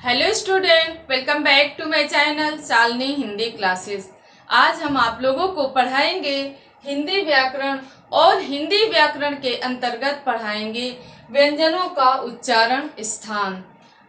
Hello student, welcome back to my channel Shalini Hindi classes. आज हम आप लोगों को पढ़ाएंगे हिंदी व्याकरण और हिंदी व्याकरण के अंतर्गत पढ़ाएंगे व्यंजनों का उच्चारण स्थान।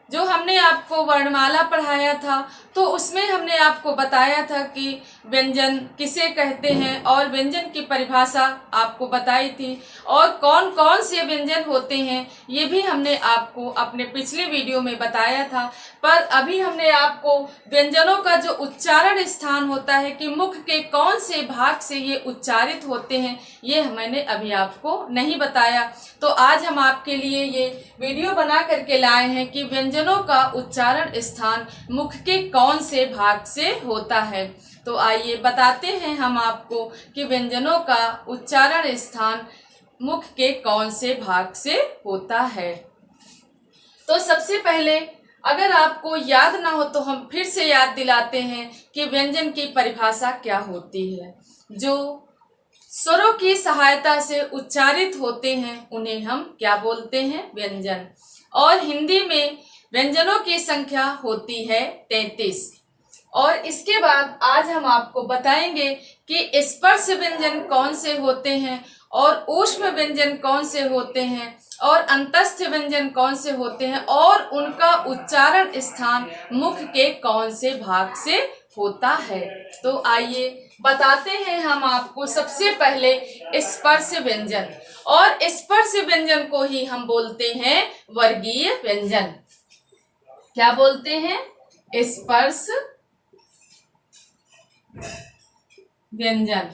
जो हमने आपको वर्णमाला पढ़ाया था तो उसमें हमने आपको बताया था कि व्यंजन किसे कहते हैं और व्यंजन की परिभाषा आपको बताई थी और कौन कौन से व्यंजन होते हैं ये भी हमने आपको अपने पिछले वीडियो में बताया था। पर अभी हमने आपको व्यंजनों का जो उच्चारण स्थान होता है कि मुख के कौन से भाग से ये उच्चारित होते हैं ये मैंने अभी आपको नहीं बताया। तो आज हम आपके लिए ये वीडियो बना करके लाए हैं कि व्यंजनों का उच्चारण स्थान मुख के कौन से भाग से होता है। तो आइए बताते हैं हम आपको कि व्यंजनों का उच्चारण स्थान मुख के कौन से भाग से होता है। तो सबसे पहले अगर आपको याद ना हो तो हम फिर से याद दिलाते हैं कि व्यंजन की परिभाषा क्या होती है। जो स्वरों की सहायता से उच्चारित होते हैं उन्हें हम क्या बोलते हैं, व्यंजन। और हिंदी में व्यंजनों की संख्या होती है 33। और इसके बाद आज हम आपको बताएंगे कि स्पर्श व्यंजन कौन से होते हैं और ऊष्म व्यंजन कौन से होते हैं और अंतस्थ व्यंजन कौन से होते हैं और उनका उच्चारण स्थान मुख के कौन से भाग से होता है। तो आइए बताते हैं हम आपको सबसे पहले स्पर्श व्यंजन। और स्पर्श व्यंजन को ही हम बोलते हैं वर्गीय व्यंजन। क्या बोलते हैं? स्पर्श व्यंजन।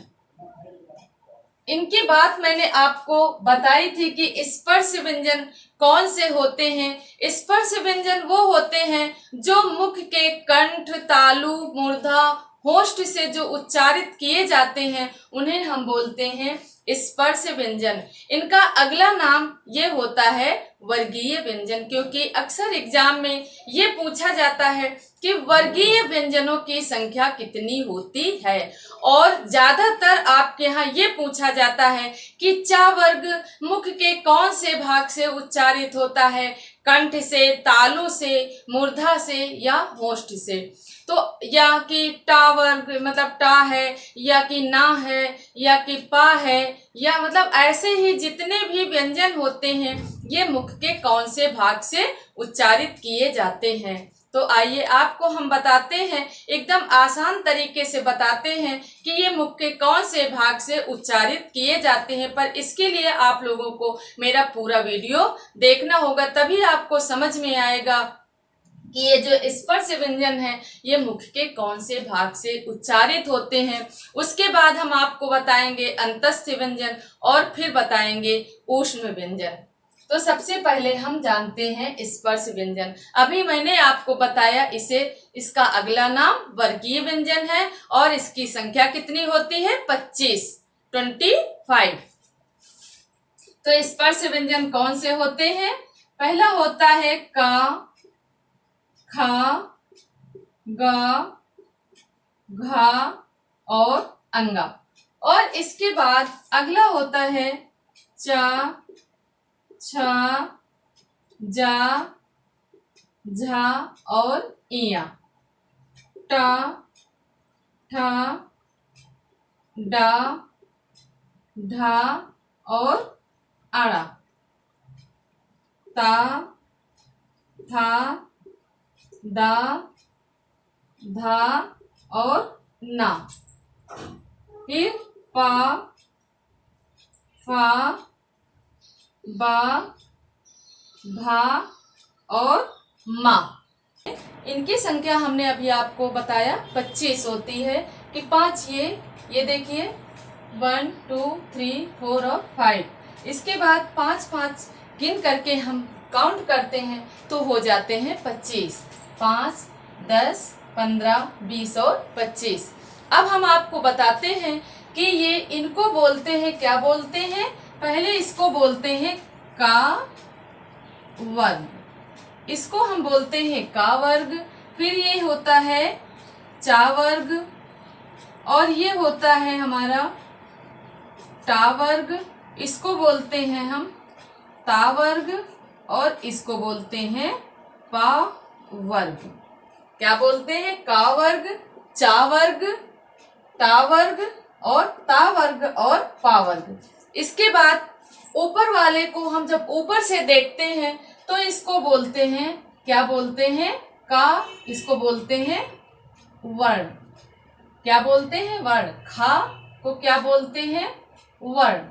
इनकी बात मैंने आपको बताई थी कि स्पर्श व्यंजन कौन से होते हैं। स्पर्श व्यंजन वो होते हैं जो मुख के कंठ, तालु, मूर्धा, होष्ठ से जो उच्चारित किए जाते हैं उन्हें हम बोलते हैं स्पर्श व्यंजन। इनका अगला नाम ये होता है वर्गीय व्यंजन, क्योंकि अक्सर एग्जाम में ये पूछा जाता है कि वर्गीय व्यंजनों की संख्या कितनी होती है। और ज्यादातर आपके यहाँ ये पूछा जाता है कि चा वर्ग मुख के कौन से भाग से उच्चारित होता है, कंठ से, तालु से, मूर्धा से या होष्ठ से। तो या कि टा वर्ग मतलब टा है, या कि ना है, या कि पा है, या मतलब ऐसे ही जितने भी व्यंजन होते हैं ये मुख के कौन से भाग से उच्चारित किए जाते हैं। तो आइए आपको हम बताते हैं, एकदम आसान तरीके से बताते हैं कि ये मुख के कौन से भाग से उच्चारित किए जाते हैं। पर इसके लिए आप लोगों को मेरा पूरा वीडियो देखना होगा, तभी आपको समझ में आएगा कि ये जो स्पर्श व्यंजन है ये मुख के कौन से भाग से उच्चारित होते हैं। उसके बाद हम आपको बताएंगे अंतस्थ व्यंजन और फिर बताएंगे ऊष्म व्यंजन। तो सबसे पहले हम जानते हैं स्पर्श व्यंजन। अभी मैंने आपको बताया इसका अगला नाम वर्गीय व्यंजन है और इसकी संख्या कितनी होती है? 25। तो स्पर्श व्यंजन कौन से होते हैं? पहला होता है का, खा, गा, घा और अंगा। और इसके बाद अगला होता है चा, छा, जा, झा और इया। टा, ठा, डा, ढा और आड़ा। ता, था, दा, धा और ना। फिर पा, फा, बा, भा और मा। इनकी संख्या हमने अभी आपको बताया 25 होती है कि 5 ये देखिए 1 2 3 4 और 5। इसके बाद 5 गिन करके हम काउंट करते हैं तो हो जाते हैं 25। 5, 10, 15, 20 और 25। अब हम आपको बताते हैं कि ये इनको बोलते हैं, क्या बोलते हैं? पहले इसको बोलते हैं का वर्ग, इसको हम बोलते हैं का वर्ग। फिर ये होता है चा वर्ग और ये होता है हमारा टा वर्ग, इसको बोलते हैं हम ता वर्ग और इसको बोलते हैं पा वर्ग। क्या बोलते हैं? का वर्ग, चा वर्ग, टा वर्ग और ता वर्ग और पा वर्ग। इसके बाद ऊपर वाले को हम जब ऊपर से देखते हैं तो इसको बोलते हैं, क्या बोलते हैं? का। इसको बोलते हैं वर्ण। क्या बोलते हैं? वर्ण। खा को क्या बोलते हैं? वर्ण।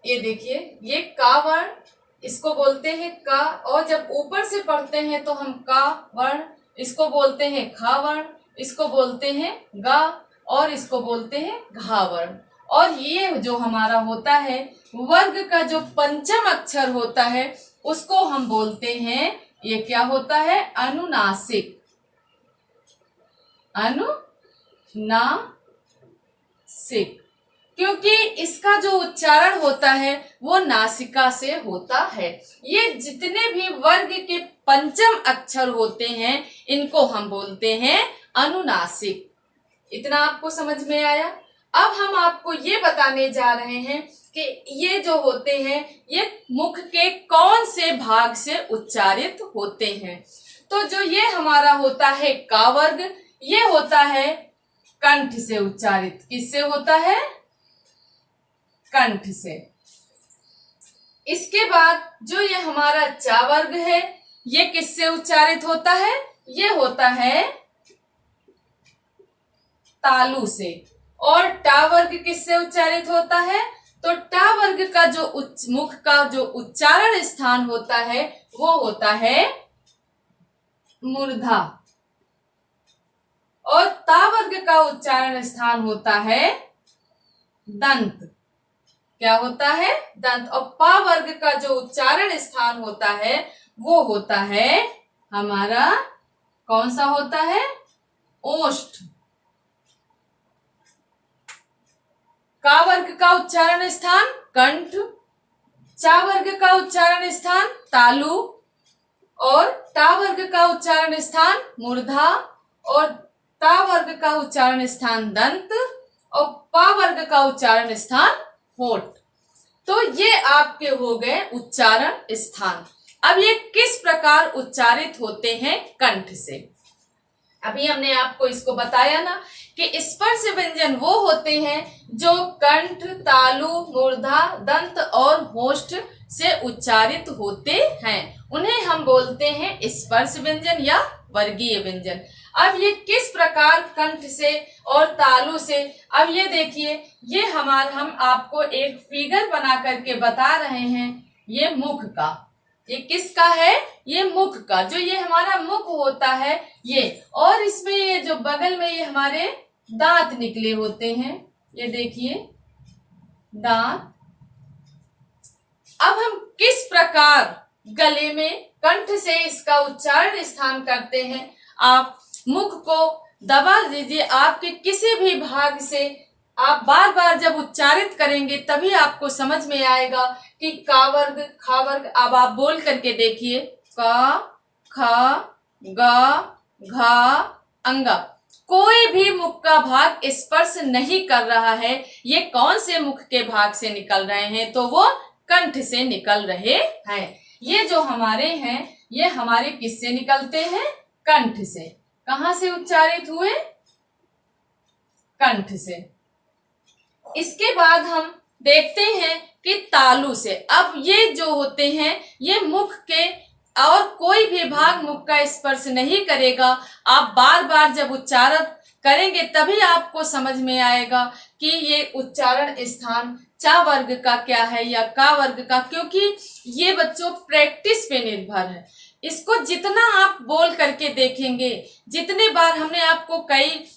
ये देखिए, ये का वर्ण, इसको बोलते हैं का। और जब ऊपर से पढ़ते हैं तो हम का वर्ण, इसको बोलते हैं खा वर्ण, इसको बोलते हैं गा और इसको बोलते हैं घा वर्ण। और ये जो हमारा होता है वर्ग का जो पंचम अक्षर होता है उसको हम बोलते हैं, ये क्या होता है? अनुनासिक। अनुनासिक, क्योंकि इसका जो उच्चारण होता है वो नासिका से होता है। ये जितने भी वर्ग के पंचम अक्षर होते हैं इनको हम बोलते हैं अनुनासिक। इतना आपको समझ में आया? अब हम आपको ये बताने जा रहे हैं कि ये जो होते हैं ये मुख के कौन से भाग से उच्चारित होते हैं। तो जो ये हमारा होता है का वर्ग, ये होता है कंठ से उच्चारित। किससे होता है? कंठ से। इसके बाद जो ये हमारा चा वर्ग है ये किससे उच्चारित होता है? ये होता है तालु से। और टा वर्ग किससे उच्चारित होता है? तो टा वर्ग का जो मुख का जो उच्चारण स्थान होता है वो होता है मूर्धा। और ता वर्ग का उच्चारण स्थान होता है दंत। क्या होता है? दंत। और पा वर्ग का जो उच्चारण स्थान होता है वो होता है हमारा, कौन सा होता है? ओष्ठ। का वर्ग का उच्चारण स्थान कंठ, चा वर्ग का उच्चारण स्थान तालु और टा वर्ग का उच्चारण स्थान मूर्धा और ता वर्ग का उच्चारण स्थान दंत और पा वर्ग का उच्चारण स्थान होठ। तो ये आपके हो गए उच्चारण स्थान। अब ये किस प्रकार उच्चारित होते हैं कंठ से? अभी हमने आपको इसको बताया ना कि स्पर्श व्यंजन वो होते हैं जो कंठ, तालु, मूर्धा, दंत और होष्ठ से उच्चारित होते हैं। उन्हें हम बोलते हैं स्पर्श व्यंजन या वर्गीय व्यंजन। अब ये किस प्रकार कंठ से और तालु से, अब ये देखिए, ये हम आपको एक फिगर बना करके बता रहे हैं। ये मुख का, ये किसका है? ये मुख का। जो ये हमारा मुख होता है ये, और इसमें ये जो बगल में ये हमारे दांत निकले होते हैं, ये देखिए दांत। अब हम किस प्रकार गले में कंठ से इसका उच्चारण स्थान करते हैं? आप मुख को दबा दीजिए, आपके किसी भी भाग से आप बार बार जब उच्चारित करेंगे तभी आपको समझ में आएगा कि का वर्ग, खा वर्ग। अब आप बोल करके देखिए, का, खा, गा, घा, अंगा। कोई भी मुख का भाग स्पर्श नहीं कर रहा है। ये कौन से मुख के भाग से निकल रहे हैं? तो वो कंठ से निकल रहे हैं। ये जो हमारे हैं ये हमारे किससे निकलते हैं? कंठ से। कहाँ से उच्चारित हुए? कंठ से। इसके बाद हम देखते हैं कि तालु से। अब ये जो होते हैं ये मुख के और कोई भी भाग मुख का स्पर्श नहीं करेगा। आप बार बार जब उच्चारण करेंगे तभी आपको समझ में आएगा कि ये उच्चारण स्थान चा वर्ग का क्या है या का वर्ग का, क्योंकि ये बच्चों प्रैक्टिस पे निर्भर है। इसको जितना आप बोल करके देखेंगे, जितने बार हमने आपको कई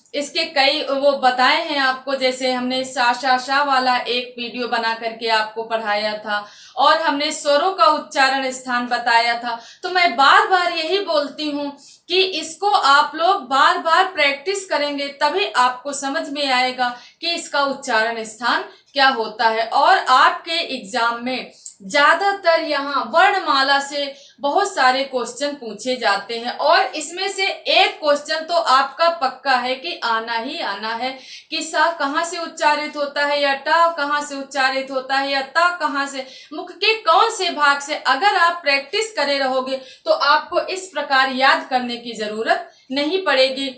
वो बताए हैं आपको, जैसे हमने सा शा शा वाला एक वीडियो बना करके आपको पढ़ाया था और हमने स्वरों का उच्चारण स्थान बताया था। तो मैं बार बार यही बोलती हूँ कि इसको आप लोग बार बार प्रैक्टिस करेंगे तभी आपको समझ में आएगा कि इसका उच्चारण स्थान क्या होता है। और आपके एग्जाम में ज्यादातर यहाँ वर्णमाला से बहुत सारे क्वेश्चन पूछे जाते हैं और इसमें से एक क्वेश्चन तो आपका पक्का है कि आना ही आना है कि सा कहाँ से उच्चारित होता है या टा कहाँ से उच्चारित होता है या ता कहाँ से, मुख के कौन से भाग से। अगर आप प्रैक्टिस करे रहोगे तो आपको इस प्रकार याद करने की जरूरत नहीं पड़ेगी।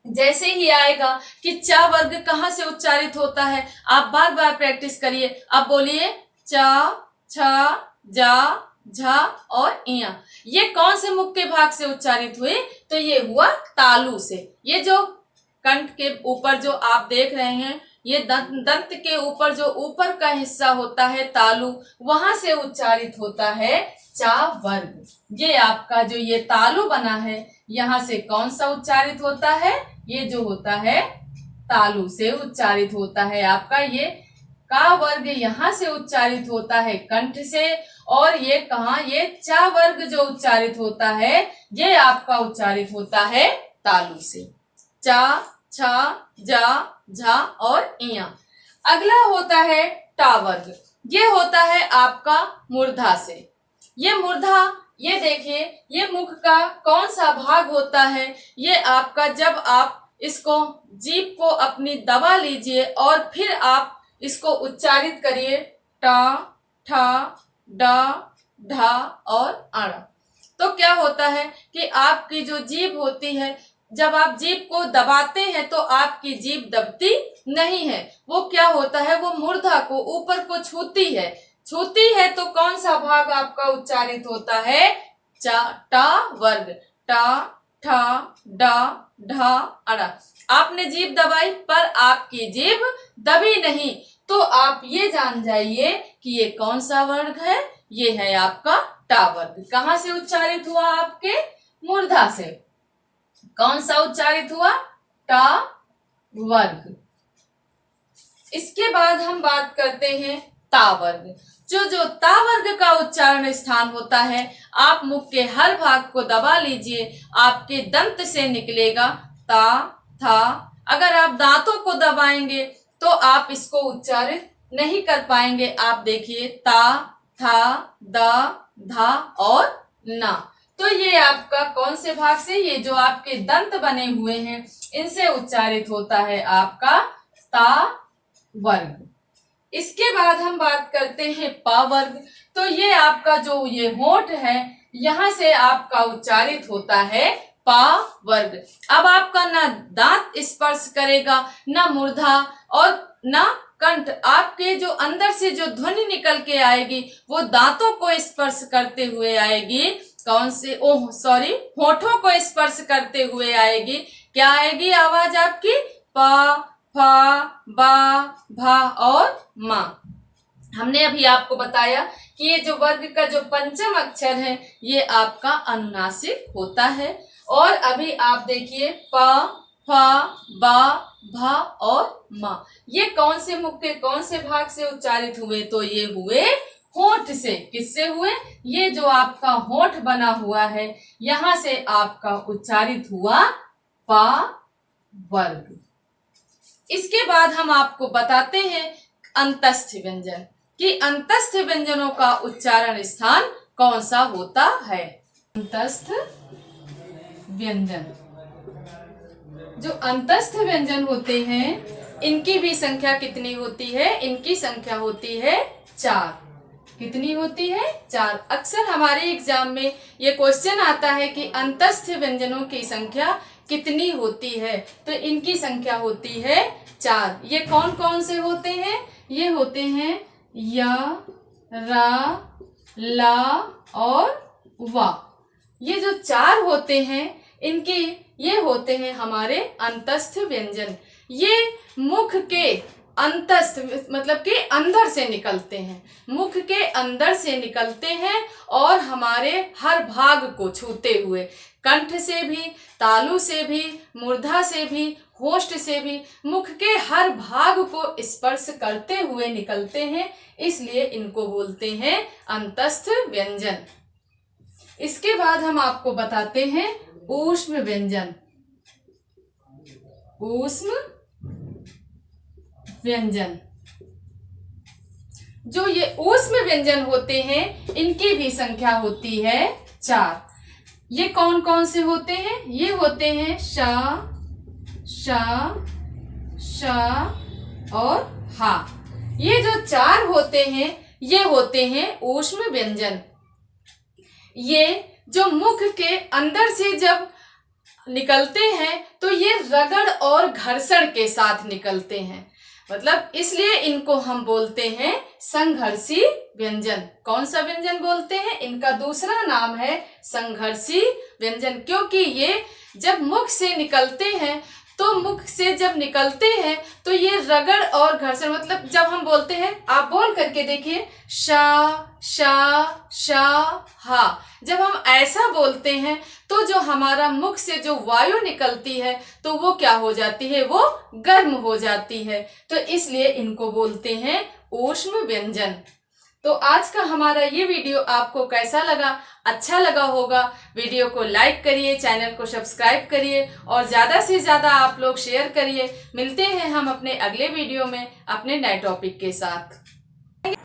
जैसे ही आएगा कि चा वर्ग कहाँ से उच्चारित होता है, आप बार बार प्रैक्टिस करिए। अब बोलिए चा, छा, जा, झा और इया, ये कौन से मुख के भाग से उच्चारित हुए, तो ये हुआ तालु से। ये जो कंठ के ऊपर जो आप देख रहे हैं, ये दंत के ऊपर जो ऊपर का हिस्सा होता है तालु, वहां से उच्चारित होता है चा वर्ग। ये आपका जो ये तालु बना है, यहाँ से कौन सा उच्चारित होता है, ये जो होता है तालु से उच्चारित होता है आपका। ये का वर्ग यहाँ से उच्चारित होता है कंठ से, और ये कहाँ, ये चा वर्ग जो उच्चारित होता है ये आपका उच्चारित होता है तालु से। चा, छा, जा, झा और इया। अगला होता है टा वर्ग, ये होता है आपका मूर्धा से। ये मूर्धा, ये देखिए, ये मुख का कौन सा भाग होता है, ये आपका जब आप इसको जीभ को अपनी दबा लीजिए और फिर आप इसको उच्चारित करिए टा, ठा, डा, ढा और अड़ा, तो क्या होता है कि आपकी जो जीभ होती है, जब आप जीभ को दबाते हैं तो आपकी जीभ दबती नहीं है, वो क्या होता है, वो मूर्धा को ऊपर को छूती है। छूती है तो कौन सा भाग आपका उच्चारित होता है, चा, टा वर्ग। टा, ठा, डा, ढा, अड़ा। आपने जीभ दबाई पर आपकी जीभ दबी नहीं, तो आप ये जान जाइए कि ये कौन सा वर्ग है, ये है आपका टा वर्ग। कहाँ से उच्चारित हुआ, आपके मूर्धा से। कौन सा उच्चारित हुआ, टा वर्ग। इसके बाद हम बात करते हैं ता वर्ग। जो ता वर्ग का उच्चारण स्थान होता है, आप मुख के हर भाग को दबा लीजिए, आपके दंत से निकलेगा ता, था। अगर आप दांतों को दबाएंगे तो आप इसको उच्चारित नहीं कर पाएंगे। आप देखिए ता, था, दा, धा और ना, तो ये आपका कौन से भाग से, ये जो आपके दंत बने हुए हैं इनसे उच्चारित होता है आपका ता वर्ग। इसके बाद हम बात करते हैं पा वर्ग। तो ये आपका जो ये होंठ है, यहाँ से आपका उच्चारित होता है पा वर्ग। अब आपका ना दांत स्पर्श करेगा, ना मूर्धा और ना कंठ। आपके जो अंदर से जो ध्वनि निकल के आएगी वो दांतों को स्पर्श करते हुए आएगी। कौन से, होठों को स्पर्श करते हुए आएगी। क्या आएगी आवाज आपकी, पा, फा, बा, भा और मा। हमने अभी आपको बताया कि ये जो वर्ग का जो पंचम अक्षर है ये आपका अनुनासिक होता है। और अभी आप देखिए पा, फा, बा, भा और मा, ये कौन से मुख के कौन से भाग से उच्चारित हुए, तो ये हुए होंठ से। किससे हुए, ये जो आपका होंठ बना हुआ है यहाँ से आपका उच्चारित हुआ पा वर्ग। इसके बाद हम आपको बताते हैं अंतस्थ व्यंजन, कि अंतस्थ व्यंजनों का उच्चारण स्थान कौन सा होता है। अंतस्थ व्यंजन, जो अंतस्थ व्यंजन होते हैं इनकी भी संख्या कितनी होती है, इनकी संख्या होती है 4। कितनी होती है, 4। अक्सर हमारे एग्जाम में ये क्वेश्चन आता है कि अंतस्थ व्यंजनों की संख्या कितनी होती है, तो इनकी संख्या होती है 4। ये कौन कौन से होते हैं, ये होते हैं या, रा, ला और वा। ये जो 4 होते हैं इनके ये होते हैं हमारे अंतस्थ व्यंजन। ये मुख के अंतस्थ मतलब के अंदर से निकलते हैं, मुख के अंदर से निकलते हैं और हमारे हर भाग को छूते हुए, कंठ से भी, तालु से भी, मूर्धा से भी, होष्ठ से भी, मुख के हर भाग को स्पर्श करते हुए निकलते हैं, इसलिए इनको बोलते हैं अंतस्थ व्यंजन। इसके बाद हम आपको बताते हैं ऊष्म व्यंजन। ऊष्म व्यंजन, जो ये ऊष्म व्यंजन होते हैं इनकी भी संख्या होती है 4। ये कौन कौन से होते हैं, ये होते हैं शा, श, श और हा। ये जो चार होते हैं ये होते हैं ऊष्म व्यंजन। ये जो मुख के अंदर से जब निकलते हैं तो ये रगड़ और घर्षण के साथ निकलते हैं, मतलब इसलिए इनको हम बोलते हैं संघर्षी व्यंजन। कौन सा व्यंजन बोलते हैं? इनका दूसरा नाम है संघर्षी व्यंजन, क्योंकि ये जब मुख से निकलते हैं तो मुख से जब निकलते हैं तो ये रगड़ और घर्षण, मतलब जब हम बोलते हैं, आप बोल करके देखिए, शा शा शा हा। जब हम ऐसा बोलते हैं तो जो हमारा मुख से जो वायु निकलती है तो वो क्या हो जाती है? वो गर्म हो जाती है। तो इसलिए इनको बोलते हैं ऊष्म व्यंजन। तो आज का हमारा ये वीडियो आपको कैसा लगा? अच्छा लगा होगा। वीडियो को लाइक करिए, चैनल को सब्सक्राइब करिए और ज़्यादा से ज़्यादा आप लोग शेयर करिए। मिलते हैं हम अपने अगले वीडियो में अपने नए टॉपिक के साथ।